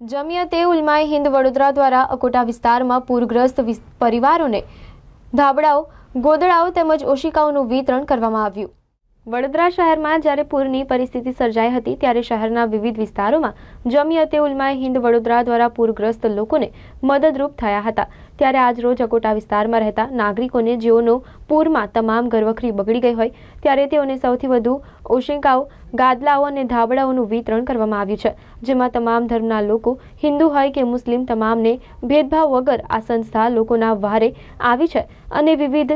જમિયતે ઉલમાએ હિન્દ વડોદરા દ્વારા અકોટા વિસ્તારમાં પૂરગ્રસ્ત પરિવારોને ધાબળાઓ, ગોદડાઓ તેમજ ઓશિકાઓનું વિતરણ કરવામાં આવ્યું। વડોદરા શહેરમાં જ્યારે પૂરની પરિસ્થિતિ સર્જાઈ હતી ત્યારે શહેરના વિવિધ વિસ્તારોમાં જમિયતે ઉલમાએ હિન્દ વડોદરા દ્વારા પૂરગ્રસ્ત લોકોને મદદરૂપ થયા હતા। ત્યારે આજરોજ અકોટા વિસ્તારમાં રહેતા નાગરિકોને જેઓનો પૂરમાં તમામ ઘરવખરી બગડી ગઈ હોય ત્યારે તેઓને સૌથી વધુ ઓશિકાઓ, ગાદલાઓ અને ધાબળાઓનું વિતરણ કરવામાં આવ્યું છે, જેમાં તમામ ધર્મના લોકો, હિન્દુ હોય કે મુસ્લિમ, તમામને ભેદભાવ વગર આ સંસ્થા લોકોના વહારે આવી છે અને વિવિધ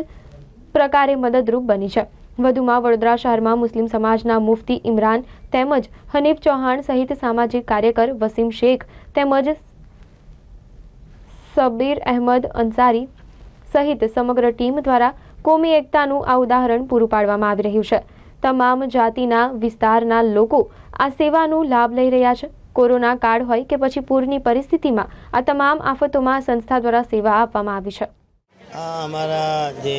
પ્રકારે મદદરૂપ બની છે। વધુમાં વડોદરા શહેરમાં મુસ્લિમ સમાજના મુફ્તી ઇમરાન તેમજ હનીફ ચૌહાણ સહિત સામાજિક કાર્યકર વસીમ શેખ તેમજ સબીર અહેમદ અંસારી સહિત સમગ્ર ટીમ દ્વારા કોમી એકતાનું આ ઉદાહરણ પૂરું પાડવામાં આવી રહ્યું છે। તમામ જાતિના વિસ્તારના લોકો આ સેવાનો લાભ લઈ રહ્યા છે। કોરોના કાળ હોય કે પછી પૂરની પરિસ્થિતિમાં આ તમામ આફતોમાં સંસ્થા દ્વારા સેવા આપવામાં આવી છે। हमारा जे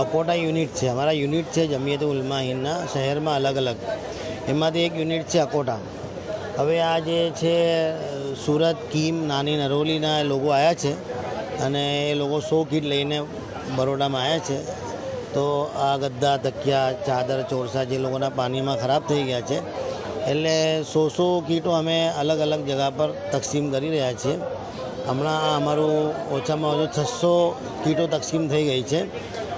अकोटा यूनिट है, हमारा यूनिट है जमियत उलमा हिंदना शहर में अलग अलग एमांथी एक यूनिट है अकोटा। हवे आ जे छे सूरत, कीम, नानी नरोलीना लोगो आया छे अने ए लोगो 100 किट लईने बरोडामां आया छे। तो आ गद्दा, तकिया, चादर, चोरसा जे लोगोना पानीमां खराब थई गया छे एटले 100 किटो अमे अलग अलग जगह पर तकसीम करी रह्या छीए। हमणां अमारू ओछामां ओछुं 600 किटो तकसीम थई गई है।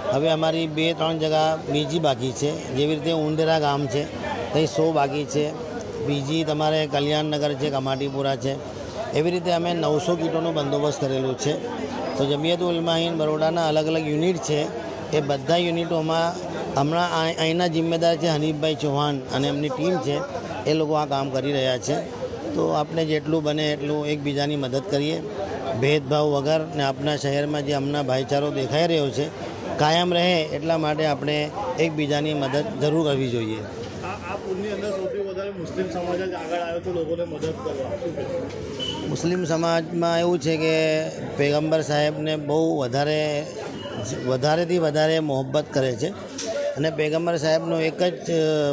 हवे अमारी 2-3 जगह बीजी बाकी है, जेवी रीते उंडेरा गाम है तहीं 100 बाकी है, बीजी तमारे कल्याणनगर है, कमाटीपुरा है, एवी रीते अमे 900 किटोनो बंदोबस्त करेलो है। तो जमियत उलमा हिंद बरोडाना अलग अलग यूनिट है, ए बधा यूनिटों में हमणां अहींना जिम्मेदार है हनीफभाई चौहान अने एमनी टीम है, ए लोगो आ काम करी रह्या छे। तो आपने जेटलू बने एटलू एकबीजानी मदद करिए, भेदभाव वगर ने अपना शहर में जो हमना भाईचारो देखाई रह्यो छे कायम रहे एटला माटे आपणे एकबीजानी मदद जरूर करवी जोईए। मुस्लिम समाज में एवुं छे के पैगंबर साहेब ने बहु वधारे थी वधारे मोहब्बत करे छे अने पैगंबर साहेबनो एक ज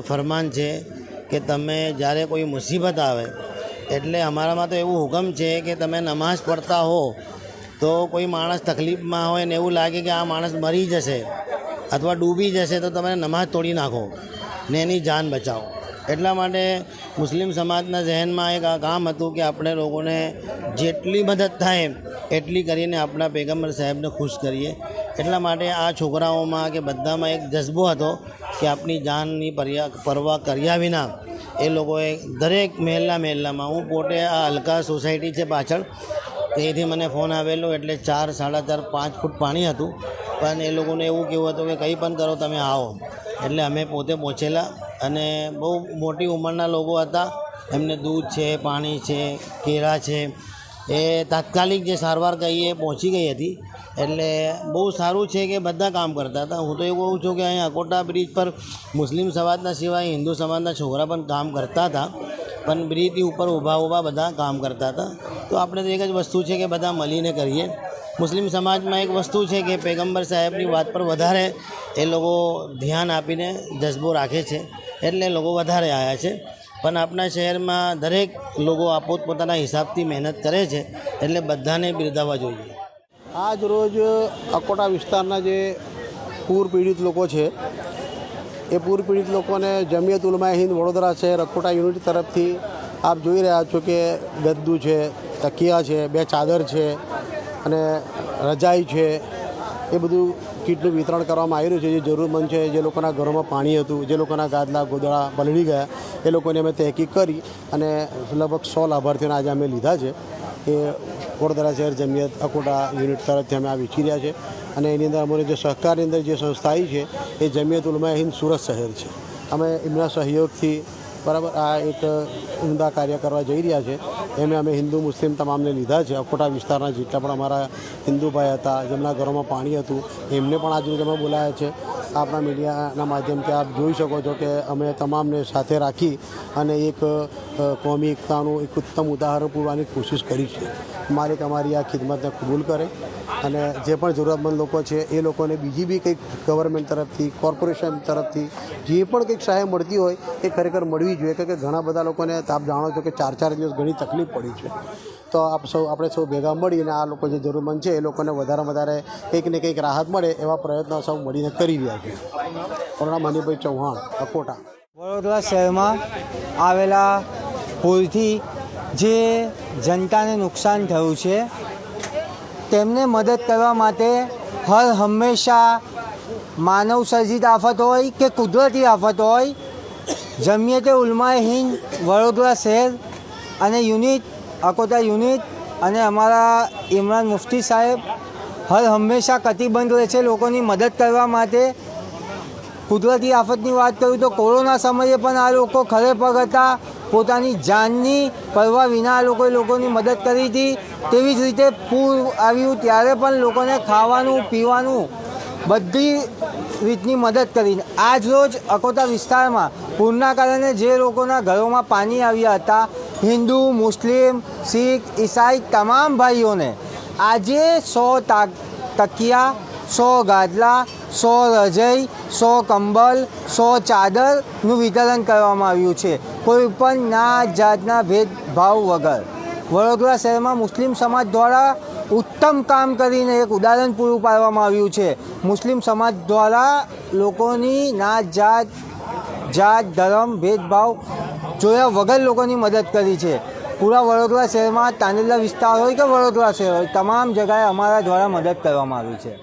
फरमान है कि तमे ज्यारे कोई मुसीबत आवे एटले अमारामां तो एवं हुकम है कि तमे नमाज पढ़ता हो तो कोई माणस तकलीफ में होय ने एवं लगे कि आ माणस मरी जशे अथवा डूबी जशे तो तमे नमाज तोड़ी नाखो ने एनी जान बचाओ। एटला माटे मुस्लिम समाजना जहन में एक काम हतुं कि आपणे लोगोने जेटली मदद थाय एटली करीने आपणा पैगंबर साहेबने खुश करीए। एटला माटे आ छोकराओमां के बधामां एक जज्बो हतो कि आपणी जाननी परवाह कर्या विना ए लोगोए दरेक महल्ला में हूँ पोटे आ हल्का सोसायटी है पाछळ त्येंथी मने फोन आवेलो एटले 4, 4.5, 5 फूट पाणी हतुं पण ए लोकोने एवुं कहेवुं हतुं कि कंई पण करो तमे आओ एटले अमे पोते पहोंचेला अने बहु मोटी उंमરના लोगो हता। एमने दूध है, पाणी है, केरा है, ए तात्कालिक जे सारवार कहीए पहोंची गई हती एटले बहु सारूँ है कि बधा काम करता था। हूँ तो एवुं कहूँ छूँ कि अहीं अकोटा ब्रिज पर मुस्लिम समाजना सिवाय हिंदू समाजना छोकरा पण काम करता था, पण ब्रिजथी ऊपर ऊभा बधा काम करता था। तो आपणे तो एक ज वस्तु है कि बधा मळीने करीए। मुस्लिम समाज में एक वस्तु है कि पैगंबर साहेबनी वात पर वधारे ए लोगो ध्यान आपीने जज्बो राखे छे एटले लोगो वधारे आया छे। पण अपना शहर में दरेक लोगो पोतपोताना हिसाबथी मेहनत करे छे एटले बधाने बिरदाववा जोईए। आज रोज अकोटा विस्तारना जे पूर पीड़ित लोग है ए पूर पीड़ित लोगों ने जमियत उलमा हिंद वडोदरा शहर अकोटा यूनिट तरफ थी आप जोई रह्या छो कि गद्दू है, तकिया है, 2 चादर है अने रजाई है ए बधुं किटनुं वितरण करवामां आवी रह्युं छे। जे जरूरतमंद है, जे लोकोना घरोमां पाणी हतुं, जे लोकोना गादला गोदड़ा पलળી गया ए लोकोने अमे तहकीक करी अने लगभग 100 लाभार्थीओने आज अमे लीधा छे। ए वडोदरा शहर जमियत अकोटा यूनिट तरफथी अमे आ वेची रह्या छे अने एनी अंदर अमोने जे सहकारनी अंदर जे संस्था आई है ए जमियत उलमा हिंद सूरत शहर है। अमे एमना सहयोगथी बराबर आ एक उमदा कार्य करवा जई रह्या छे। एमे अमे हिंदू मुस्लिम तमामने लीधा छे। अकोटा विस्तारना जेटला पण अमारा हिंदू भाई हता जेमना घरोमां पाणी हतुं एमने पण आज रोज अमे बोलाव्या छे આપણા મીડિયાના માધ્યમથી આપ જોઈ શકો છો કે અમે તમામને સાથે રાખી અને એક કોમી એકતાનું એક ઉત્તમ ઉદાહરણ પૂરવાની કોશિશ કરી છે. માલિક અમારી આ ખિદમતને કબૂલ કરે અને જે પણ જરૂરતમંદ લોકો છે એ લોકોને બીજી બી કંઈક ગવર્મેન્ટ તરફથી, કોર્પોરેશન તરફથી જે પણ કંઈક સહાય મળતી હોય એ ખરેખર મળવી જોઈએ. કે ઘણા બધા લોકોને આપ જાણો છો કે 4 દિવસ ઘણી તકલીફ પડી છે. તો આપણે સૌ ભેગા મળીને આ લોકો જે જરૂરમંદ છે એ લોકોને વધારે કંઈક ને કંઈક રાહત મળે એવા પ્રયત્નો સૌ મળીને કરી રહ્યા છે. પ્રણામ મનીભાઈ ચૌહાણ, અકોટા. વડોદરા શહેરમાં આવેલા પુલથી જે જનતાને નુકસાન થયું છે તેમને મદદ કરવા માટે હર હંમેશા માનવ સર્જિત આફત હોય કે કુદરતી આફત હોય, જમિયતે ઉલમાએ હિન્દ વડોદરા શહેર અને યુનિટ અકોટા યુનિટ અને અમારા ઇમરાન મુફ્તી સાહેબ હર હંમેશા કટિબદ્ધ રહે છે લોકોની મદદ કરવા માટે. કુદરતી આફતની વાત કરું તો કોરોના સમયે પણ આ લોકો ખરે પગ હતા, પોતાની જાનની પરવા વિના આ લોકોની મદદ કરી હતી. તેવી જ રીતે પૂર આવ્યું ત્યારે પણ લોકોને ખાવાનું પીવાનું બધી રીતની મદદ કરીને આજ રોજ અકોટા વિસ્તારમાં પૂરના કારણે જે લોકોના ઘરોમાં પાણી આવ્યા હતા, હિન્દુ, મુસ્લિમ, શીખ, ઈસાઈ તમામ ભાઈઓને આજે 100 તકિયા, 100 ગાદલા, 100 રજઈ, 100 કંબલ, 100 ચાદરનું વિતરણ કરવામાં આવ્યું છે, કોઈ પણ નાત જાતના ભેદભાવ વગર. વડોદરા શહેરમાં મુસ્લિમ સમાજ દ્વારા ઉત્તમ કામ કરીને એક ઉદાહરણ પૂરું પાડવામાં આવ્યું છે. મુસ્લિમ સમાજ દ્વારા લોકોની નાત જાત ધર્મ ભેદભાવ જોયા વગર લોકોની મદદ કરી છે. પૂરા વડોદરા શહેરમાં તાંડેલા વિસ્તાર હોય કે વડોદરા શહેર હોય, તમામ જગાએ અમારા દ્વારા મદદ કરવામાં આવી છે.